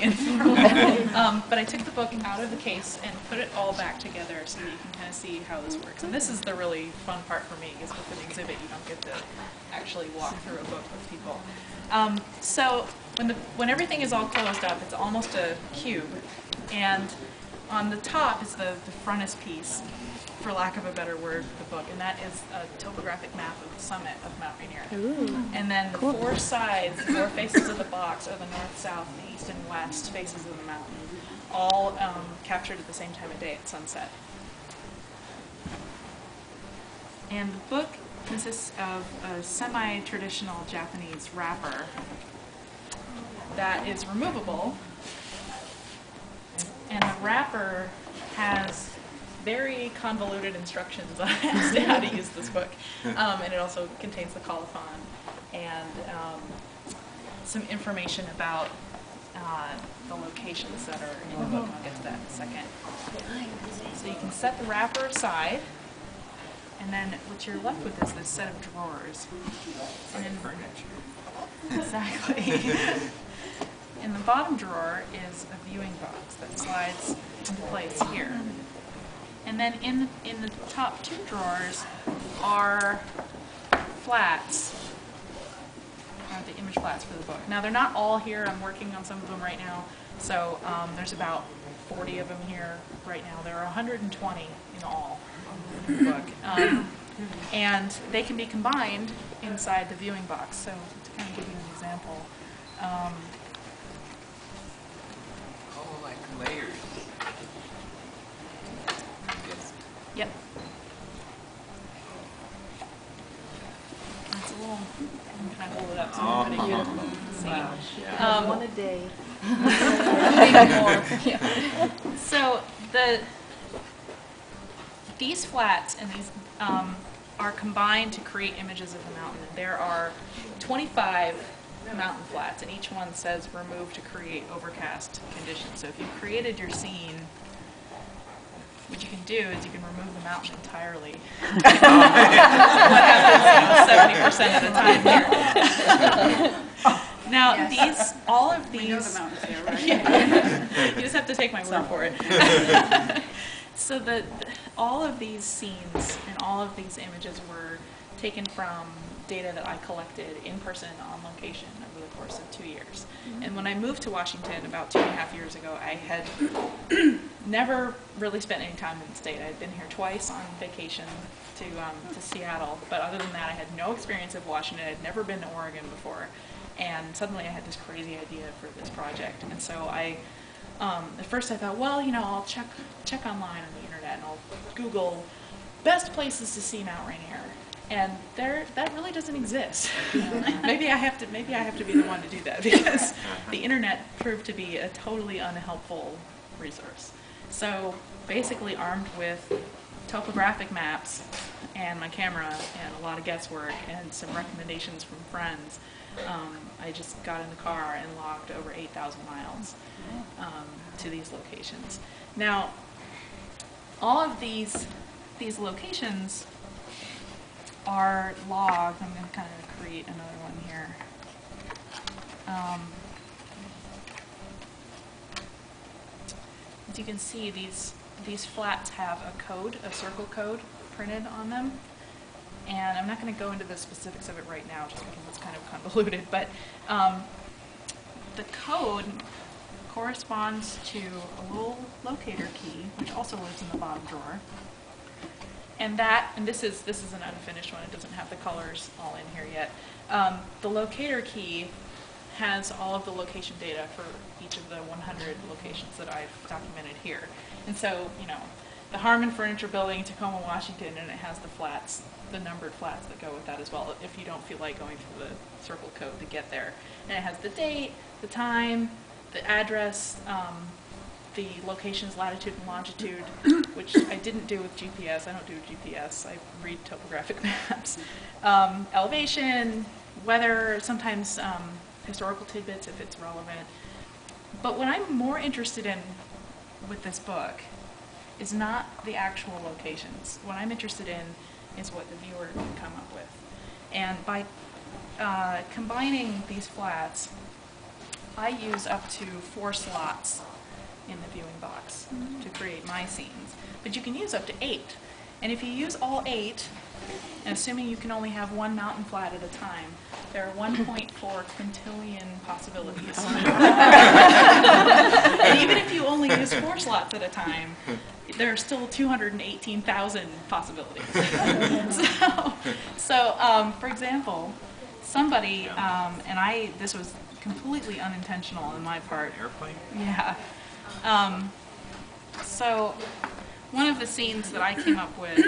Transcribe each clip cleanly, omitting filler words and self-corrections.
informal. But I took the book out of the case and put it all back together so that you can kind of see how this works. And this is the really fun part for me, is with an exhibit you don't get to actually walk through a book with people. So when everything is all closed up, it's almost a cube. And on the top is the frontispiece, for lack of a better word, for the book, and that is a topographic map of the summit of Mount Rainier. Ooh. And then the four sides, the four faces of the box are the north, south, the east, and west faces of the mountain, all captured at the same time of day at sunset. And the book consists of a semi-traditional Japanese wrapper that is removable, and the wrapper has very convoluted instructions on as to how to use this book. And it also contains the colophon and some information about the locations that are in the book. I'll get to that in a second. So you can set the wrapper aside, and then what you're left with is this set of drawers. And Furniture. exactly. In the bottom drawer is a viewing box that slides into place here. And then in the top two drawers are flats, the image flats for the book. Now they're not all here. I'm working on some of them right now. So there's about 40 of them here right now. There are 120 in all in the book. And they can be combined inside the viewing box. So to kind of give you an example. Oh, like layers. Yep. That's a little, I'm trying to hold it up so everybody can see. Yeah. One a day. Maybe more. Yeah. So these flats and these are combined to create images of the mountain. There are 25 mountain flats, and each one says remove to create overcast conditions. So if you've created your scene, what you can do is you can remove the mountain entirely. What happens 70% of the time here. Now, Yes. all of these... We know the mountains here, right? Yeah. You just have to take my word for it. So all of these scenes and all of these images were taken from data that I collected in person on location over the course of 2 years. And when I moved to Washington about 2.5 years ago, I had never really spent any time in the state. I had been here twice on vacation to Seattle, but other than that, I had no experience of Washington. I had never been to Oregon before, and suddenly I had this crazy idea for this project. And so at first I thought, well, I'll check online on the internet, and I'll Google best places to see Mount Rainier. And that really doesn't exist. Maybe I have to be the one to do that, because the internet proved to be a totally unhelpful resource. So basically, armed with topographic maps and my camera and a lot of guesswork and some recommendations from friends, I just got in the car and logged over 8,000 miles to these locations. Now, all of these locations are logged. I'm going to kind of create another one here. As you can see, these flats have a code, a circle code printed on them. And I'm not going to go into the specifics of it right now just because it's kind of convoluted, but the code corresponds to a little locator key, which also lives in the bottom drawer. And this is an unfinished one. It doesn't have the colors all in here yet. The locator key has all of the location data for each of the 100 locations that I've documented here. And so, the Harmon Furniture Building, Tacoma, Washington, and it has the flats, the numbered flats that go with that as well, if you don't feel like going through the circle code to get there. And it has the date, the time, the address, the locations, latitude and longitude, which I didn't do with GPS. I don't do GPS. I read topographic maps. Elevation, weather, sometimes historical tidbits if it's relevant. But what I'm more interested in with this book is not the actual locations. What I'm interested in is what the viewer can come up with. And by combining these flats I use up to 4 slots in the viewing box to create my scenes, but you can use up to 8. And if you use all 8, and assuming you can only have one mountain flat at a time, there are 1.4 quintillion possibilities. And even if you only use 4 slots at a time, there are still 218,000 possibilities. So, for example, somebody, and this was completely unintentional on my part. Airplane? Yeah. So one of the scenes that I came up with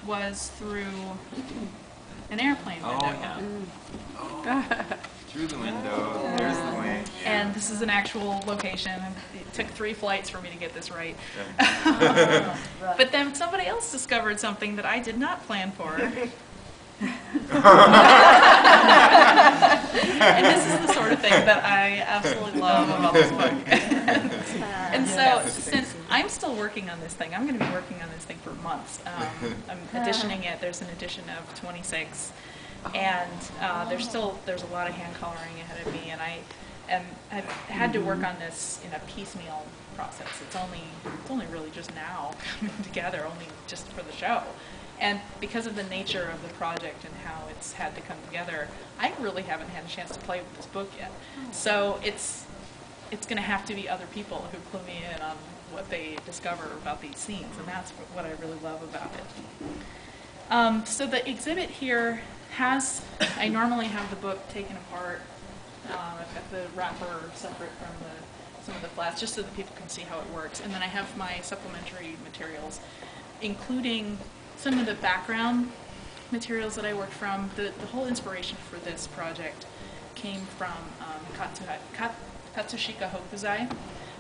was through an airplane window. Oh, yeah. Oh. Through the window, there's the wing. And this is an actual location. It took 3 flights for me to get this right. But then somebody else discovered something that I did not plan for. And this is the sort of thing that I absolutely love about this book. And so, since I'm still working on this thing, I'm going to be working on this thing for months. I'm editioning it. There's an edition of 26, and there's a lot of hand coloring ahead of me, and I've had to work on this in a piecemeal process. It's only really just now coming together, only just for the show. And because of the nature of the project and how it's had to come together, I really haven't had a chance to play with this book yet. So it's going to have to be other people who clue me in on what they discover about these scenes, and that's what I really love about it. So the exhibit here I normally have the book taken apart. I've got the wrapper separate from some of the flats, just so that people can see how it works. And then I have my supplementary materials, including some of the background materials that I worked from. The whole inspiration for this project came from Katsushika Hokuzai,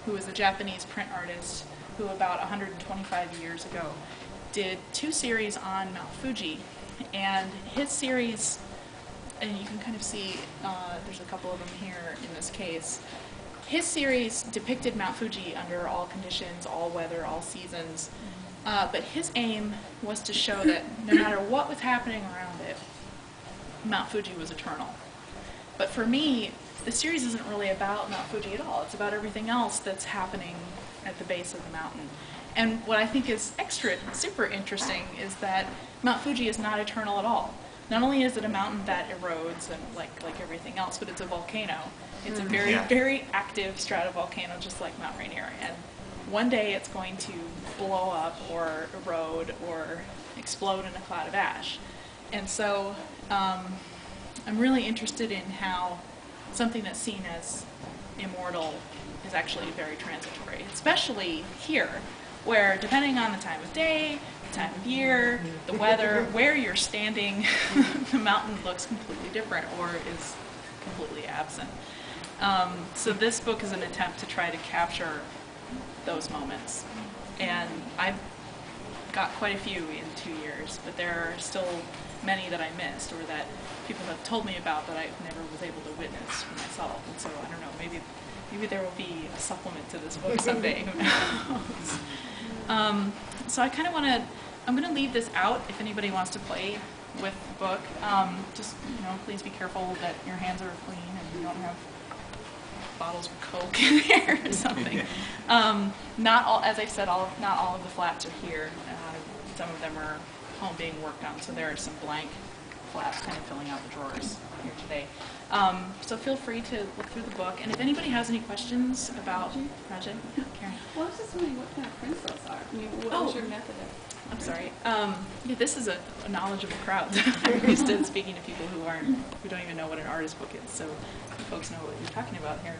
who was a Japanese print artist who about 125 years ago did 2 series on Mount Fuji. And his series, and you can kind of see, there's a couple of them here in this case, his series depicted Mount Fuji under all conditions, all weather, all seasons. But his aim was to show that no matter what was happening around it, Mount Fuji was eternal. But for me, the series isn't really about Mount Fuji at all. It's about everything else that's happening at the base of the mountain. And what I think is super interesting is that Mount Fuji is not eternal at all. Not only is it a mountain that erodes and like everything else, but it's a volcano. It's a very, very active stratovolcano, just like Mount Rainier. And one day it's going to blow up or erode or explode in a cloud of ash. And so I'm really interested in how something that's seen as immortal is actually very transitory, especially here, where depending on the time of day, the time of year, the weather, where you're standing, the mountain looks completely different or is completely absent. So this book is an attempt to try to capture those moments. And I've got quite a few in 2 years, but there are still many that I missed or that people have told me about that I never was able to witness for myself. And so I don't know, maybe there will be a supplement to this book someday. Who knows? So I kind of want to, I'm going to leave this out if anybody wants to play with the book. Just, please be careful that your hands are clean and you don't have bottles of Coke in there or something. Not all, as I said, not all of the flats are here. Some of them are home being worked on, so there are some blank flats kind of filling out the drawers here today. So feel free to look through the book, and if anybody has any questions about the project, Karen. Well, I was just wondering what kind of prints those are. I mean, what was your method of? I'm sorry. Yeah, this is a knowledgeable crowd. I'm used to speaking to people who don't even know what an artist book is, so folks know what you're talking about here.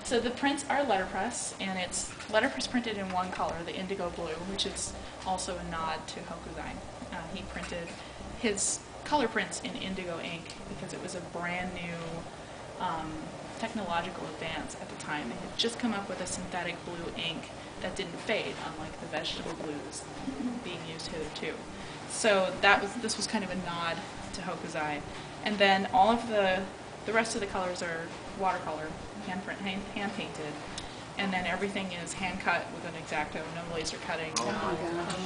So the prints are letterpress, and it's letterpress printed in one color, the indigo blue, which is also a nod to Hokuzai. He printed his color prints in indigo ink because it was a brand new technological advance at the time. They had just come up with a synthetic blue ink that didn't fade, unlike the vegetable blues being used hitherto. So this was kind of a nod to Hokuzai. And then all of the rest of the colors are watercolor, hand painted. And then everything is hand cut with an X-Acto, no laser cutting,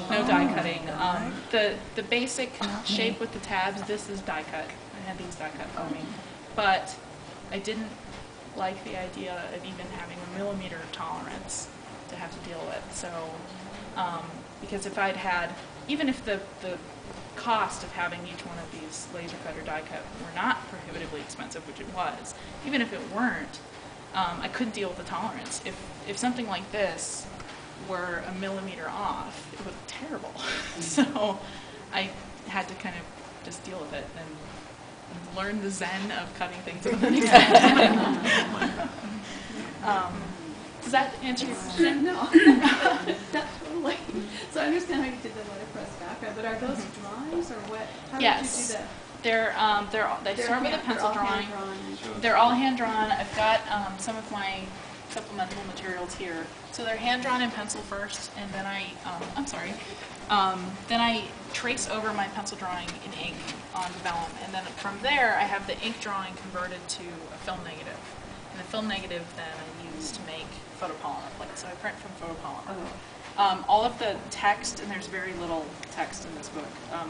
no die cutting. The basic shape with the tabs, this is die cut. I had these die cut for me. But I didn't like the idea of even having a millimeter of tolerance to have to deal with. So, because if I'd had, even if the cost of having each one of these laser cut or die cut were not prohibitively expensive, which it was, even if it weren't, I couldn't deal with the tolerance. If something like this were a millimeter off, it would look terrible. So I had to kind of just deal with it and learn the zen of cutting things with an exact does that answer your question? No, not totally. So I understand how you did the letterpress background, but are those drawings or what? How Yes. did you do that? They start with a pencil drawing. They're all hand drawn. I've got some of my supplemental materials here. So they're hand drawn in pencil first, and then then I trace over my pencil drawing in ink on vellum, and then from there I have the ink drawing converted to a film negative. And the film negative then I use to make photopolymer plates. So I print from photopolymer. All of the text, and there's very little text in this book,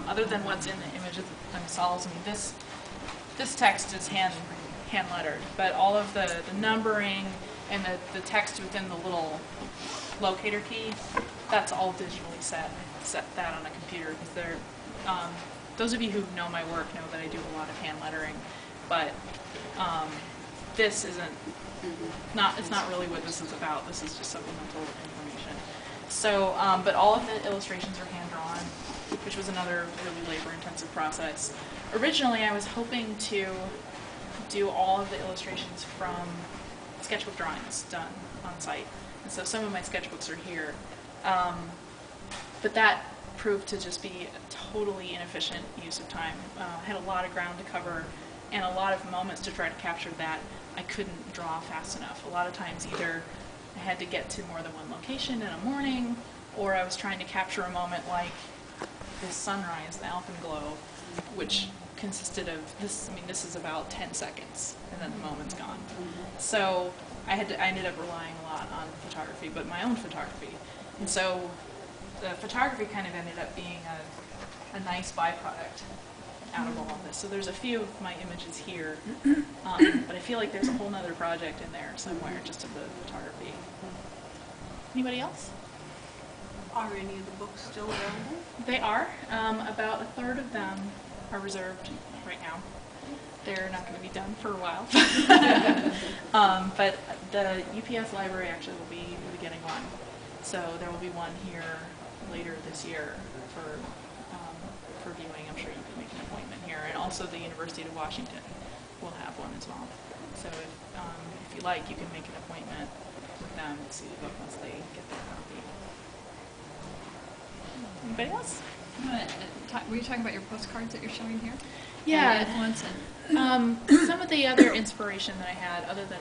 other than what's in the images themselves. I mean, this text is hand lettered, but all of the numbering and the text within the little locator key, that's all digitally set. I set that on a computer because they're, those of you who know my work know that I do a lot of hand lettering, but this isn't, it's not really what this is about. This is just supplemental information. So, but all of the illustrations are hand-drawn, which was another really labor-intensive process. Originally, I was hoping to do all of the illustrations from sketchbook drawings done on site. And so some of my sketchbooks are here. But that proved to just be a totally inefficient use of time. I had a lot of ground to cover and a lot of moments to try to capture that I couldn't draw fast enough. A lot of times either I had to get to more than one location in a morning, or I was trying to capture a moment like this sunrise, the alpenglow, which consisted of this. I mean, this is about 10 seconds, and then the moment's gone. So I ended up relying a lot on photography, but my own photography. And so the photography kind of ended up being a nice byproduct out of all of this. So there's a few of my images here, but I feel like there's a whole nother project in there somewhere just of the photography. Anybody else? Are any of the books still available? They are. About a third of them are reserved right now. They're not going to be done for a while. But the UPS library actually will be getting one. So there will be one here later this year for viewing. I'm sure you can make an appointment here. And also the University of Washington will have one as well. So if you like, you can make an appointment with them to see the book once they get their copy. Anybody else? Were you talking about your postcards that you're showing here? Yeah. And the influence and some of the other inspiration that I had, other than